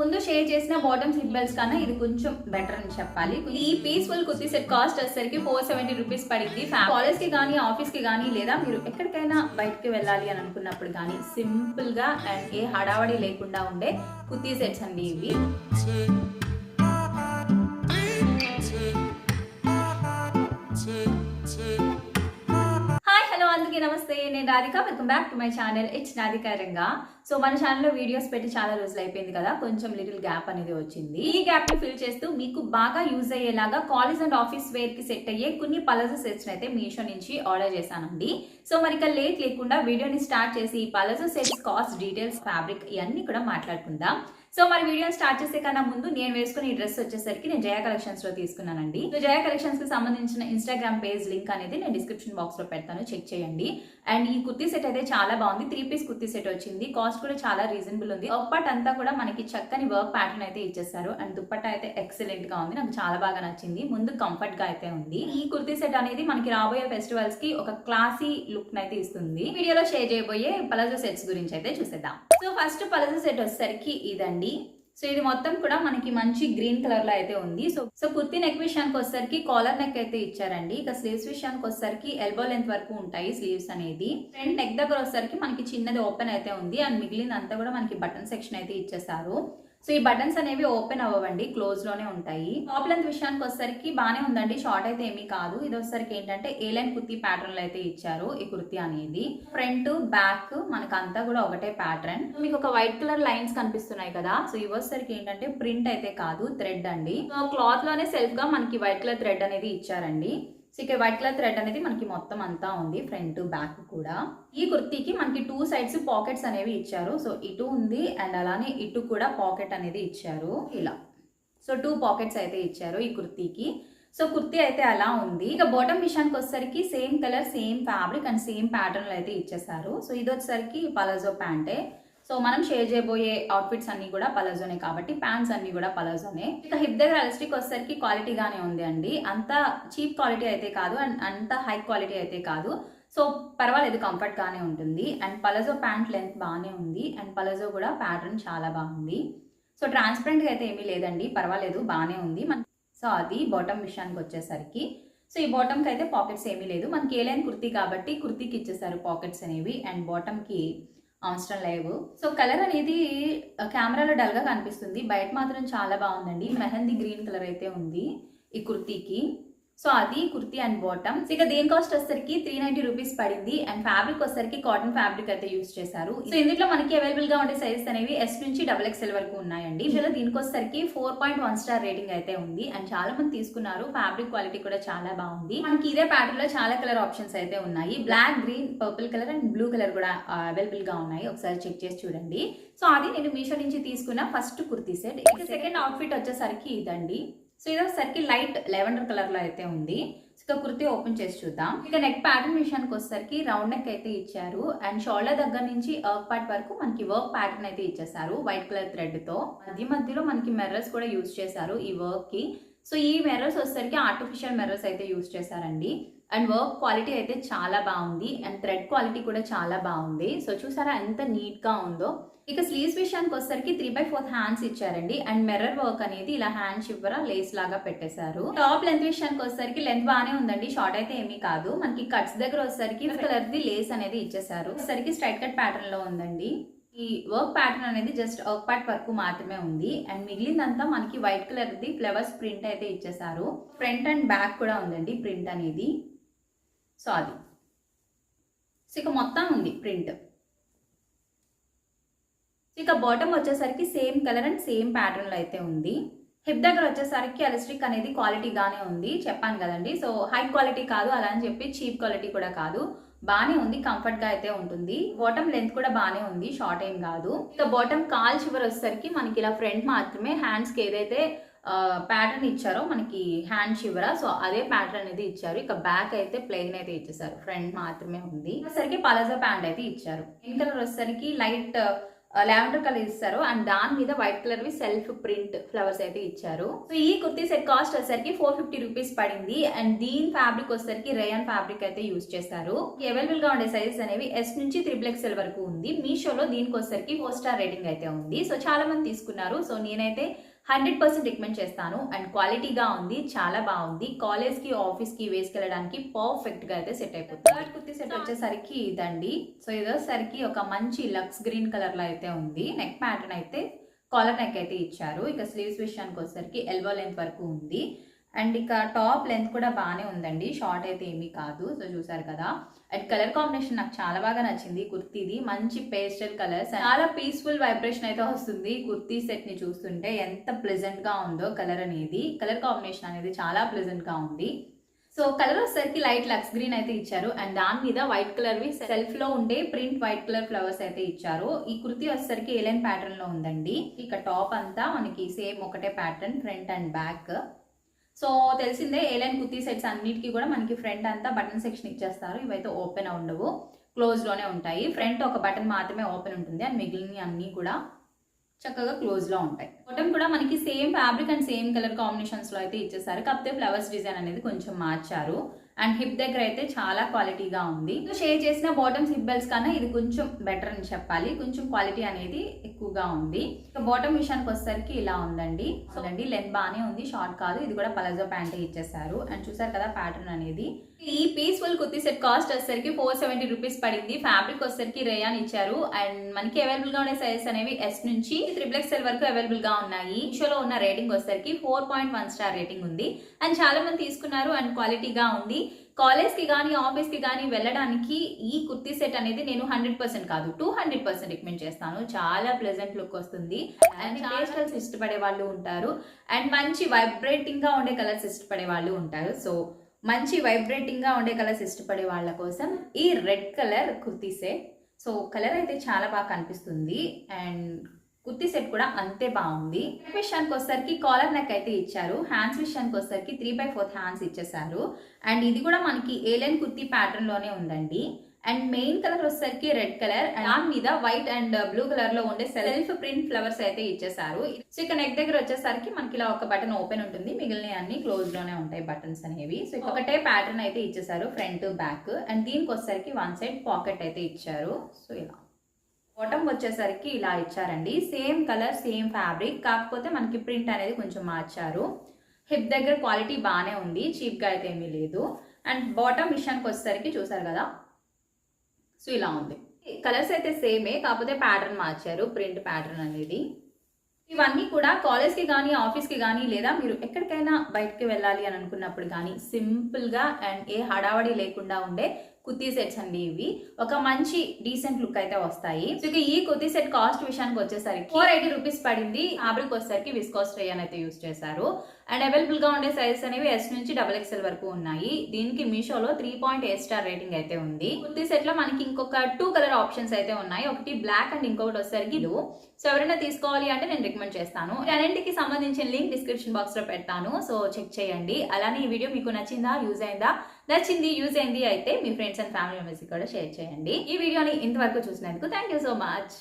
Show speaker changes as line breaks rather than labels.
ముందు షేర్ చేసిన bottom hip belts కన్నా ఇది కొంచెం బెటర్ అని చెప్పాలి. ఈ పీస్ఫుల్ కుర్తీ సెట్ కాస్ట్ వచ్చేసరికి 470 రూపీస్ పడింది. కాలేజ్ కి కానీ ఆఫీస్ కి కానీ లేదా మీరు ఎక్కడికైనా బయటకి వెళ్ళాలి అని అనుకున్నప్పుడు కానీ సింపుల్ గా అండ్ ఏ హడావడి లేకుండా ఉండే కుర్తీ సెట్స్ అండి ఇవి. అందరికీ నమస్తే, నేను Radhika. Welcome back to my channel. It's Radhika Ranga. So మన ఛానల్లో వీడియోస్ పెట్టి చాలా రోజులు అయిపోయింది కదా, కొంచెం లిటిల్ గ్యాప్ అనేది వచ్చింది. ఈ గ్యాప్ ని ఫిల్ చేస్తూ మీకు బాగా యూజ్ అయ్యేలాగా కాలేజ్ అండ్ ఆఫీస్ వేర్ కి సెట్ అయ్యే కొన్ని పలాజో సెట్స్ అయితే మీషో నుంచి ఆర్డర్ చేశానండి. సో మరి ఇక లేట్ లేకుండా వీడియోని స్టార్ట్ చేసి ఈ palazzo sets cost, details, fabric ఇవన్నీ కూడా మాట్లాడుకుందాం. సో మరి వీడియో స్టార్ట్ చేసే కన్నా ముందు నేను వేసుకున్న ఈ డ్రెస్ వచ్చేసరికి నేను జయ కలెక్షన్స్ లో తీసుకున్నానండి. సో జయ కలెక్షన్స్ కి సంబంధించిన ఇన్స్టాగ్రామ్ పేజ్ లింక్ అనేది నేను డిస్క్రిప్షన్ బాక్స్ లో పెడతాను, చెక్ చేయండి. అండ్ ఈ కుర్తీ సెట్ అయితే చాలా బాగుంది. 3 పీస్ కుర్తీ సెట్ వచ్చింది. కాస్ట్ కూడా చాలా రీజనబుల్ ఉంది. వర్క్ పార్ట్ అంతా కూడా మనకి చక్కని వర్క్ ప్యాటర్న్ అయితే ఇచ్చేస్తారు. అండ్ దుప్పట్టా అయితే ఎక్సలెంట్ గా ఉంది, నాకు చాలా బాగా నచ్చింది. ముందు కంఫర్ట్ గా అయితే ఉంది. ఈ కుర్తీ సెట్ అనేది మనకి రాబోయే ఫెస్టివల్స్ కి ఒక క్లాసీ లుక్ అయితే ఇస్తుంది. వీడియోలో షేర్ చేయబోయే పలాజో సెట్స్ గురించి అయితే చూసేద్దాం. సో ఫస్ట్ పలాజో సెట్ వచ్చేసరికి ఇదండి. సో ఇది మొత్తం కూడా మనకి మంచి గ్రీన్ కలర్ లో అయితే ఉంది. సో కుర్తీ నెక్ విషయానికి వచ్చేసరికి కాలర్ నెక్ అయితే ఇచ్చారండి. ఇక స్లీవ్స్ విషయానికి వచ్చేసరికి ఎల్బో లెంత్ వరకు ఉంటాయి స్లీవ్స్ అనేది. ఫ్రంట్ నెక్ దగ్గర వచ్చేసరికి మనకి చిన్నది ఓపెన్ అయితే ఉంది. అండ్ మిగిలినంతా కూడా మనకి బటన్ సెక్షన్ అయితే ఇచ్చేసారు. సో ఈ బటన్స్ అనేవి ఓపెన్ అవ్వండి, క్లోజ్ లోనే ఉంటాయి. టాప్ లెంత్ విషయానికి వచ్చేసరికి బానే ఉందండి, షార్ట్ అయితే ఏమీ కాదు. ఇది వచ్చేసరికి ఏంటంటే ఏ లైన్ కుర్తీ ప్యాటర్న్ లో అయితే ఇచ్చారు ఈ కుర్తీ అనేది. ఫ్రంట్ బ్యాక్ మనకు అంతా కూడా ఒకటే ప్యాటర్న్. మీకు ఒక వైట్ కలర్ లైన్స్ కనిపిస్తున్నాయి కదా, సో ఇవి వచ్చేసరికి ఏంటంటే ప్రింట్ అయితే కాదు, థ్రెడ్ అండి. సో క్లాత్ లోనే సెల్ఫ్ గా మనకి వైట్ కలర్ థ్రెడ్ అనేది ఇచ్చారండి. సో ఇక్కడ వైట్ కలర్ థ్రెడ్ అనేది మనకి మొత్తం అంతా ఉంది, ఫ్రంట్ బ్యాక్ కూడా. ఈ కుర్తీకి మనకి 2 సైడ్స్ పాకెట్స్ అనేవి ఇచ్చారు. సో ఇటు ఉంది అండ్ అలానే ఇటు కూడా పాకెట్ అనేది ఇచ్చారు ఇలా. సో 2 పాకెట్స్ అయితే ఇచ్చారు ఈ కుర్తీకి. సో కుర్తీ అయితే అలా ఉంది. ఇక బాటమ్ విషయానికి వచ్చేసరికి same colour, same fabric and same pattern అయితే ఇచ్చేసారు. సో ఇది వచ్చేసరికి పలాజో ప్యాంటే. సో మనం షేర్ చేయబోయే అవుట్ఫిట్స్ అన్ని కూడా పలాజోనే కాబట్టి ప్యాంట్స్ అన్ని కూడా పలాజోనే. ఇక హిప్ దగ్గర ఎలాస్టిక్ వచ్చేసరికి క్వాలిటీగానే ఉంది అండి. అంత చీప్ క్వాలిటీ అయితే కాదు అండ్ అంత హై క్వాలిటీ అయితే కాదు. సో పర్వాలేదు, కంఫర్ట్ గానే ఉంటుంది. అండ్ పలాజో ప్యాంట్ లెంత్ బాగానే ఉంది. అండ్ పలాజో కూడా ప్యాటర్న్ చాలా బాగుంది. సో ట్రాన్స్పరెంట్ గా అయితే ఏమీ లేదండి, పర్వాలేదు, బాగానే ఉంది. సో అది బాటమ్ విషయానికి వచ్చేసరికి. సో ఈ బాటమ్ కి అయితే పాకెట్స్ ఏమీ లేదు. మనకి ఏ లైన్ కుర్తీ కాబట్టి కుర్తీకి ఇచ్చేసారు పాకెట్స్ అనేవి. అండ్ బాటమ్ కి అవసరం లేవు. సో కలర్ అనేది కెమెరాలో డల్ గా కనిపిస్తుంది, బయట మాత్రం చాలా బాగుందండి. మెహందీ గ్రీన్ కలర్ అయితే ఉంది ఈ కుర్తీకి. సో అది కుర్తీ అండ్ బాటమ్. ఇక దేని కాస్ట్ వచ్చేసరికి 390 రూపీస్ పడింది. అండ్ ఫ్యాబ్రిక్ వచ్చేసరికి కాటన్ ఫ్యాబ్రిక్ అయితే యూస్ చేశారు. సో ఇందులో మనకి అవైలబుల్ గా ఉండే సైజెస్ అనేవి S నుంచి XXL వరకు ఉన్నాయండి. ఇందులో దీనికి వచ్చేసరికి 4.1 స్టార్ రేటింగ్ అయితే ఉంది. అండ్ చాలా మంది తీసుకున్నారు. ఫ్యాబ్రిక్ క్వాలిటీ కూడా చాలా బాగుంది. మనకి ఇదే ప్యాటర్న్ లో చాలా కలర్ ఆప్షన్స్ అయితే ఉన్నాయి. Black, green, purple colour and blue colour కూడా అవైలబుల్ గా ఉన్నాయి. ఒకసారి చెక్ చేసి చూడండి. సో అది నేను మీషో నుంచి తీసుకున్న ఫస్ట్ కుర్తీ సెట్. ఇక సెకండ్ అవుట్ఫిట్ వచ్చేసరికి ఇదండి. సో ఇది వచ్చేసరికి లైట్ లెవెండర్ కలర్ లో అయితే ఉంది. ఇక కుర్తీ ఓపెన్ చేసి చూద్దాం. ఇక నెక్ ప్యాటర్న్ విషయానికి వచ్చేసరికి రౌండ్ నెక్ అయితే ఇచ్చారు. అండ్ షోల్డర్ దగ్గర నుంచి వర్క్ పార్ట్ వరకు మనకి వర్క్ ప్యాటర్న్ అయితే ఇచ్చేసారు వైట్ కలర్ థ్రెడ్ తో. మధ్యలో మనకి మిర్రర్స్ కూడా యూజ్ చేశారు ఈ వర్క్ కి. సో ఈ మిర్రర్స్ వచ్చేసరికి ఆర్టిఫిషియల్ మిర్రర్స్ అయితే యూజ్ చేశారండి. అండ్ వర్క్ క్వాలిటీ అయితే చాలా బాగుంది. అండ్ థ్రెడ్ క్వాలిటీ కూడా చాలా బాగుంది. సో చూసారా ఎంత నీట్ గా ఉందో. ఇక స్లీవ్స్ విషయానికి వచ్చేసరికి 3/4 హ్యాండ్స్ ఇచ్చారండి. అండ్ మిర్రర్ వర్క్ అనేది ఇలా హ్యాండ్ చివర లేస్ లాగా పెట్టేశారు. టాప్ లెంత్ విషయానికి వచ్చేసరికి లెంత్ బాగానే ఉందండి, షార్ట్ అయితే ఏమీ కాదు. మనకి కట్స్ దగ్గర వచ్చేసరికి కలర్ ది లేస్ అనేది ఇచ్చేసారు. వచ్చేసరికి స్ట్రైట్ కట్ ప్యాటర్న్ లో ఉందండి. ఈ వర్క్ ప్యాటర్న్ అనేది జస్ట్ వర్క్ పార్ట్ వరకు మాత్రమే ఉంది. అండ్ మిగిలిందంతా మనకి white colour the flowers print అయితే ఇచ్చేసారు. ఫ్రంట్ అండ్ బ్యాక్ కూడా ఉందండి ప్రింట్ అనేది. సో అది ఇక మొత్తం ఉంది ప్రింట్. ఇక బాటమ్ వచ్చేసరికి same colour and same pattern లో అయితే ఉంది. హిప్ దగ్గర వచ్చేసరికి ఎలాస్టిక్ అనేది క్వాలిటీగానే ఉంది, చెప్పాను కదండి. సో హై క్వాలిటీ కాదు, అలా అని చెప్పి చీప్ క్వాలిటీ కూడా కాదు, బానే ఉంది, కంఫర్ట్ గా అయితే ఉంటుంది. బాటమ్ లెంత్ కూడా బానే ఉంది, షార్ట్ ఏం కాదు. ఇక బాటమ్ కాల్ చివరి వచ్చేసరికి మనకి ఇలా ఫ్రంట్ మాత్రమే హ్యాండ్స్ కి ఏదైతే ప్యాటర్న్ ఇచ్చారో మనకి హ్యాండ్ చివర, సో అదే ప్యాటర్న్ అనేది ఇచ్చారు. ఇక బ్యాక్ అయితే ప్లెయిన్ అయితే ఇచ్చేసారు, ఫ్రంట్ మాత్రమే ఉంది. వచ్చేసరికి పలాజో ప్యాంట్ అయితే ఇచ్చారు. ఇన్ కలర్ వచ్చేసరికి లైట్ లావెండర్ కలర్ ఇస్తారు అండ్ దాని మీద వైట్ కలర్ వి సెల్ఫ్ ప్రింట్ ఫ్లవర్స్ అయితే ఇచ్చారు. సో ఈ కుర్తీ సెట్ కాస్ట్ వచ్చేసరికి 450 రూపీస్ పడింది. అండ్ దీని ఫ్యాబ్రిక్ వచ్చేసరికి రేయాన్ ఫ్యాబ్రిక్ అయితే యూజ్ చేస్తారు. అవైలబుల్ గా ఉండే సైజెస్ అనేవి S నుంచి 3XL వరకు ఉంది. మీషోలో దీనికి వచ్చేసరికి 4 స్టార్ రేటింగ్ అయితే ఉంది. సో చాలా మంది తీసుకున్నారు. సో నేనైతే 100% రికమెండ్ చేస్తాను. అండ్ క్వాలిటీగా ఉంది, చాలా బాగుంది. కాలేజ్ కి ఆఫీస్ కి వేసుకెళ్ళడానికి పర్ఫెక్ట్ గా అయితే సెట్ అయిపోతుంది. థర్డ్ కుర్తీ సెట్ వచ్చేసరికి ఇదండి. సో ఇది వచ్చేసరికి ఒక మంచి లక్స్ గ్రీన్ కలర్ లో అయితే ఉంది. నెక్ ప్యాటర్న్ అయితే కాలర్ నెక్ అయితే ఇచ్చారు. ఇక స్లీవ్స్ విషయానికి వచ్చేసరికి ఎల్బో లెంత్ వరకు ఉంది. అండ్ ఇక టాప్ లెంత్ కూడా బాగానే ఉందండి, షార్ట్ అయితే ఏమీ కాదు. సో చూసారు కదా. అండ్ కలర్ కాంబినేషన్ నాకు చాలా బాగా నచ్చింది. కుర్తీది మంచి పేస్టల్ కలర్స్, చాలా పీస్ఫుల్ వైబ్రేషన్ అయితే వస్తుంది. కుర్తీ సెట్ ని చూస్తుంటే ఎంత ప్లెజెంట్ గా ఉందో కలర్ అనేది, కలర్ కాంబినేషన్ అనేది చాలా ప్లెజెంట్ గా ఉంది. సో కలర్ వచ్చేసరికి లైట్ లక్స్ గ్రీన్ అయితే ఇచ్చారు. అండ్ దాని మీద వైట్ కలర్ వి సెల్ఫ్ లో ఉండే ప్రింట్ వైట్ కలర్ ఫ్లవర్స్ అయితే ఇచ్చారు. ఈ కుర్తీ వచ్చేసరికి ఏలైన్ ప్యాటర్న్ లో ఉందండి. ఇక టాప్ అంతా మనకి సేమ్ ఒకటే pattern, front and back. So తెలిసిందే ఏలైన్ కుర్తీ సెట్స్ అన్నిటికీ కూడా మనకి ఫ్రంట్ అంతా బటన్ సెక్షన్ ఇచ్చేస్తారు. ఇవైతే ఓపెన్ ఉండవు, క్లోజ్ లోనే ఉంటాయి. ఫ్రంట్ ఒక బటన్ మాత్రమే ఓపెన్ ఉంటుంది అండ్ మిగిలిన అన్ని కూడా చక్కగా క్లోజ్ లో ఉంటాయి. బాటమ్ కూడా మనకి same fabric and same colour combinations లో అయితే ఇచ్చేసారు. కాకపోతే ఫ్లవర్స్ డిజైన్ అనేది కొంచెం మార్చారు. అండ్ హిప్ దగ్గర అయితే చాలా క్వాలిటీగా ఉంది. షేర్ చేసిన బాటమ్స్ హిప్ బెల్ట్స్ కన్నా ఇది కొంచెం బెటర్ అని చెప్పాలి. కొంచెం క్వాలిటీ అనేది ఎక్కువగా ఉంది. ఇక బాటమ్ విషయానికి వచ్చేసరికి ఇలా ఉందండి. చూడండి లెంత్ బాగానే ఉంది, షార్ట్ కాదు. ఇది కూడా పలాజో ప్యాంట్ ఇచ్చేసారు. అండ్ చూసారు కదా ప్యాటర్న్ అనేది. ఈ పీస్ఫుల్ కుర్తీ సెట్ కాస్ట్ వచ్చేసరికి 470 రూపీస్ పడింది. ఫ్యాబ్రిక్ వచ్చేసరికి రేయాన్ ఇచ్చారు. అండ్ మనకి అవైలబుల్ గా ఉండే సైజెస్ అనేవి S నుంచి 3XL వరకు అవైలబుల్ గా ఉన్నాయి. మీషోలో ఉన్న రేటింగ్ వచ్చేసరికి 4.1 స్టార్ రేటింగ్ ఉంది. అండ్ చాలా మంది తీసుకున్నారు అండ్ క్వాలిటీగా ఉంది. కాలేజ్ కి కానీ ఆఫీస్ కి కానీ వెళ్ళడానికి ఈ కుర్తీ సెట్ అనేది నేను 100% కాదు 200% రికమెండ్ చేస్తాను. చాలా ప్లెజెంట్ లుక్ వస్తుంది. అండ్ పేస్టల్స్ ఇష్టపడే వాళ్ళు ఉంటారు అండ్ మంచి వైబ్రేటింగ్ గా ఉండే కలర్స్ ఇష్టపడే వాళ్ళు ఉంటారు. సో మంచి వైబ్రేటింగ్ గా ఉండే కలర్స్ ఇష్టపడే వాళ్ళ కోసం ఈ red colour kurti set. So colour అయితే చాలా బాగా కనిపిస్తుంది అండ్ కుర్తీ సెట్ కూడా అంతే బాగుంది. విషయానికి వచ్చేసరికి కాలర్ నెక్ అయితే ఇచ్చారు. హ్యాండ్స్ విషయానికి వచ్చేసరికి 3/4 హ్యాండ్స్ ఇచ్చేసారు. అండ్ ఇది కూడా మనకి ఏలైన్ కుర్తీ ప్యాటర్న్ లోనే ఉందండి. అండ్ మెయిన్ కలర్ వచ్చేసరికి రెడ్ కలర్ అండ్ దాని మీద వైట్ అండ్ బ్లూ కలర్ లో ఉండే సెల్ఫ్ ప్రింట్ ఫ్లవర్స్ అయితే ఇచ్చేసారు. సో ఇక నెక్ దగ్గర వచ్చేసరికి మనకి ఇలా ఒక బటన్ ఓపెన్ ఉంటుంది, మిగిలిన అన్ని క్లోజ్ లోనే ఉంటాయి బటన్స్ అనేవి. సో ఒకటే ప్యాటర్న్ అయితే ఇచ్చేసారు ఫ్రంట్ బ్యాక్. అండ్ దీనికి వచ్చేసరికి వన్ సైడ్ పాకెట్ అయితే ఇచ్చారు. సో ఇలా బాటమ్ వచ్చేసరికి ఇలా ఇచ్చారండి. సేమ్ కలర్ సేమ్ ఫ్యాబ్రిక్, కాకపోతే మనకి ప్రింట్ అనేది కొంచెం మార్చారు. హిప్ దగ్గర క్వాలిటీ బాగానే ఉంది, చీప్ గా అయితే ఏమీ లేదు. అండ్ బాటమ్ విషయానికి వచ్చేసరికి చూసారు కదా. సో ఇలా ఉంది. కలర్స్ అయితే సేమే, కాకపోతే ప్యాటర్న్ మార్చారు, ప్రింట్ ప్యాటర్న్ అనేది. ఇవన్నీ కూడా కాలేజ్ కి కానీ ఆఫీస్ కి కానీ లేదా మీరు ఎక్కడికైనా బయటకి వెళ్ళాలి అని అనుకున్నప్పుడు కానీ సింపుల్ గా అండ్ ఏ హడావడి లేకుండా ఉండే కుర్తీ సెట్స్ అండి ఇవి. ఒక మంచి డీసెంట్ లుక్ అయితే వస్తాయి. సో ఈ కుర్తీ సెట్ కాస్ట్ విషయానికి వచ్చేసరికి 480 రూపీస్ పడింది. ఫ్యాబ్రిక్ వచ్చేసరికి విస్కోస్ రేయాన్ అయితే యూస్ చేశారు. అండ్ అవైలబుల్ గా ఉండే సైజెస్ అనేవి S నుంచి XXL వరకు ఉన్నాయి. దీనికి మీషోలో 3.8 స్టార్ రేటింగ్ అయితే ఉంది. కుర్తీ సెట్ లో మనకి ఇంకొక 2 కలర్ ఆప్షన్స్ అయితే ఉన్నాయి. ఒకటి బ్లాక్ అండ్ ఇంకొకటి వచ్చేసరికి బ్లూ. సో ఎవరైనా తీసుకోవాలి అంటే నేను రికమెండ్ చేస్తాను. అన్నింటికి సంబంధించిన లింక్ డిస్క్రిప్షన్ బాక్స్ లో పెడతాను. సో చెక్ చేయండి. అలానే ఈ వీడియో మీకు నచ్చిందా, యూజ్ అయిందా? నచ్చింది, యూజ్ అయింది అయితే మీ ఫ్రెండ్స్ అండ్ ఫ్యామిలీ మెంబర్స్ కూడా షేర్ చేయండి. ఈ వీడియోని ఇంతవరకు చూసినందుకు థ్యాంక్ యూ సో మచ్.